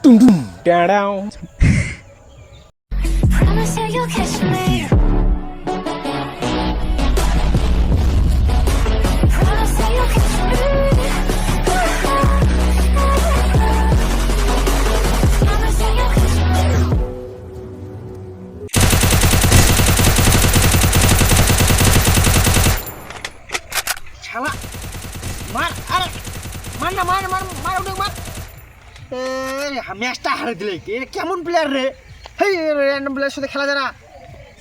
Dum dum down. Promise you you'll catch me. Promise you you'll catch me. Promise you you'll catch me. শালা মার আরে মার না মার মার মার ওটা মার ম্যাচটা হারে দিলে এটা কেমন প্লেয়ার রে হেই র্যান্ডম প্লেয়ারের সাথে খেলা যায় না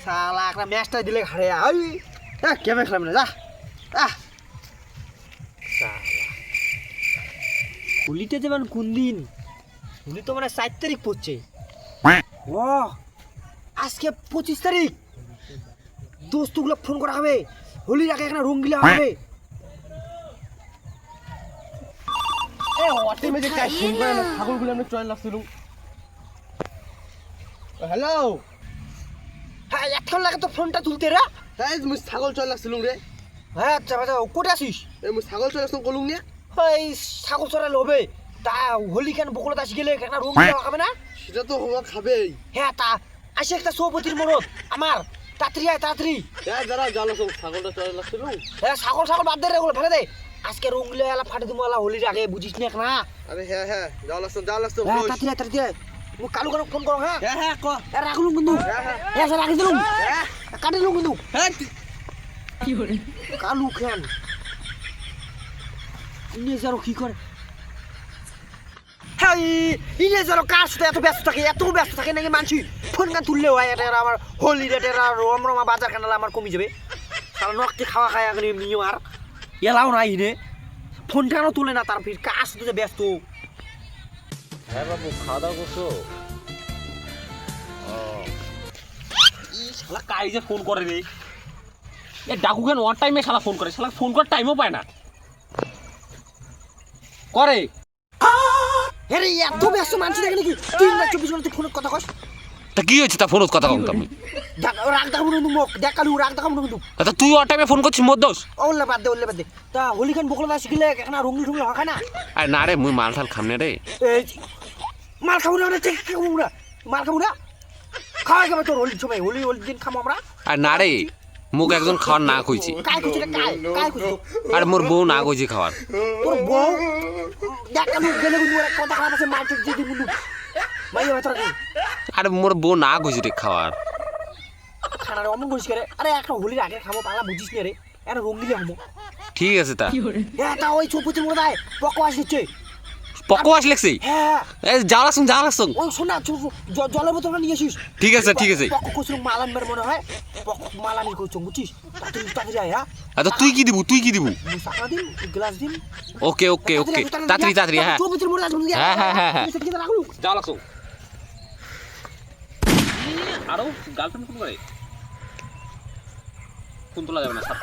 শালা একটা ম্যাচটা দিলে হারে আই কেমন খেলাম না যা হোলিতে যেমন কোন দিন হোলি তো মানে 4 তারিখ পড়ছে ও আজকে 25 তারিখ দোস্তগুলো ফোন করা হবে হোলির আগে একটা রঙিলা হবে হ্যালো হ্যাঁ এখন লাগে তো ফোনটা তুলতে রে হ্যাঁ মুই ছাগল চল লাগছিলুম রে হ্যাঁ আচ্ছা আচ্ছা কোথায় আসিস মুই ছাগল চল লাগছিলাম কলুম নিয়ে এই ছাগল চড়ালে হবে তা হোলি কেন বকলত আসি গেলে একটা রঙ দেওয়া হবে না সেটা তো হওয়া খাবেই হ্যাঁ তা আসে একটা সৌপতির মরদ আমার তাড়াতাড়ি আয় তাড়াতাড়ি হ্যাঁ যারা জানো ছাগলটা চল লাগছিলুম হ্যাঁ ছাগল ছাগল বাদ দে রে ওগুলো ফেলে দে আজকে রঙিলে এলা ফাটে দিমু এলা হোলির আগে বুঝিস না না আরে হ্যাঁ হ্যাঁ যাও লাগছিলাম হ্যাঁ তাড়াতাড়ি আয় তাড়াতাড়ি আয় মু কালু কেন ফোন করো হ্যাঁ হ্যাঁ হ্যাঁ ক রাখলুম কিন্তু হ্যাঁ স্যার রাখি দিলুম হ্যাঁ কাটি দিলুম কিন্তু হ্যাঁ কালু খেন ইংরেজারও কি করে হ্যাঁ ইংরেজারও কার সাথে এত ব্যস্ত থাকে নাকি মানছি ফোন গান তুললে হয় এটা আমার হোলি রেট এরা রমরমা বাজার কানালে আমার কমে যাবে তাহলে নকটি খাওয়া খায় এখন এমনিও আর এলাও নাই নে ফোন কেন তুলে না তার ফির কার সাথে ব্যস্ত হ্যাঁ বাবু খাওয়া দাওয়া করছো শালা কাই যে ফোন করে রে এ ডাকু কেন ওয়ান টাইমে শালা ফোন করে শালা ফোন করার টাইমও পায় না করে আরে এত ব্যস্ত মানুষ দেখে নাকি 3-24 ঘন্টা ফোনের কথা কস তা কি হয়েছে তা ফোনত কথা কম তুমি রাগ দেখাবো কিন্তু মুখ দেখালু রাগ দেখাবো কিন্তু তা তুই ওয়ান টাইমে ফোন করছিস মোর দোষ ওল্লে বাদ দে তা হোলি খান বকলা আসি গেলে এখন রঙিল ঠুঙিল হয় না আরে না রে মুই মাল ঠাল খাম না রে এই মাল খাবো না ঠিক খাবো না মাল খাবো না খাওয়া খাবে তোর হোলির সময় হোলি দিন খাবো আমরা আর না রে মুখ একজন খাওয়ার না কইছি কাই কইছে রে কাই কইছে আর মোর বউ না কইছি খাওয়ার তোর বউ দেখালু গেলে কিন্তু ওরা কথা খারাপ আছে মাল দিয়ে দিবি মাই হয়তো আরে মোর বউ না কইছি রে খাওয়ার খানার অমন করিস করে আরে একটা হোলির আগে খাবো পালা বুঝিস না রে এটা রঙিলে হবো ঠিক আছে তা এটা ওই চৌপতির মধ্যে দেয় পকো আসছে পকোয়াশ লেখছি হ্যাঁ এই যাও লাগছুন ওই শোনা জলের বোতলটা নিয়ে আসিস ঠিক আছে পকো কইছিল মাল আনবার মনে হয় পকো মাল আনি কইছো বুঝছিস তাড়াতাড়ি আয় হ্যাঁ আচ্ছা তুই কি দিবু সাকা দিন গ্লাস দিন ওকে তাড়াতাড়ি হ্যাঁ চৌপতির মধ্যে আসবি হ্যাঁ রাখলু যাও লাগছুন আরো গার্লফ্রেন্ড ফোন করে ফোন তোলা যাবে না স্যার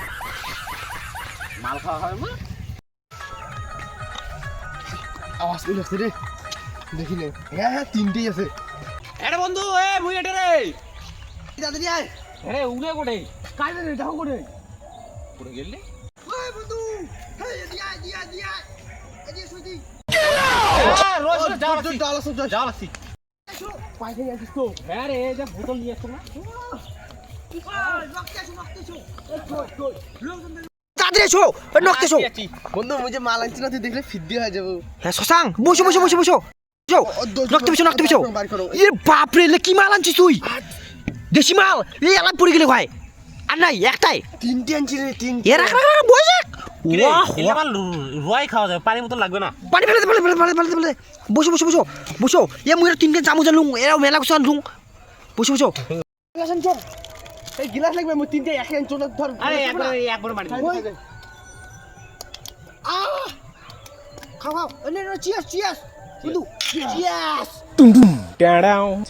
মাল খাওয়া হবে না আওয়াজ পেয়ে যাচ্ছে রে দেখি নে হ্যাঁ হ্যাঁ 3টেই আছে আরে বন্ধু এ মুই এটা রে তাড়াতাড়ি আয় আরে উলে কোটে কাই রে দেখো করে পুরো গেলে ওই বন্ধু হেই দিয়া এদিকে সুইদি যাও লাগছি পাইতে যাচ্ছিস তো হ্যাঁ রে এই যে বোতল নিয়ে আসছো না তাড়াতাড়ি এসো নকতে এসো বন্ধু মুঝে মাল আনছি না তুই দেখলে ফিদ্দি হয়ে যাবো হ্যাঁ শশাং বসো নকতে পিছো এ বাপ রে কি মাল আনছিস তুই দেশি মাল এই আলাপ পড়ে গেলে ভাই আর নাই একটাই 3টে আনছি রে 3 এ রাখ বসে ওয়াহ এবার রয় খাওয়া যাবে পানির মতো লাগবে না পানি ফেলে বসো এ মুই 3 জামু জালুং এরাও মেলা কিছু আনলুং বসো গেছেন চল এই গ্লাস লাগবে মুই 3টে এক আনছো না ধর আরে একবার মারি খাও নে চিয়াস বন্ধু চিয়াস Dum dum down.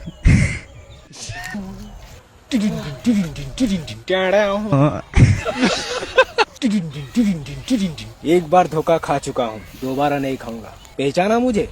एक बार धोखा खा चुका हूँ दोबारा नहीं खाऊंगा पहचाना मुझे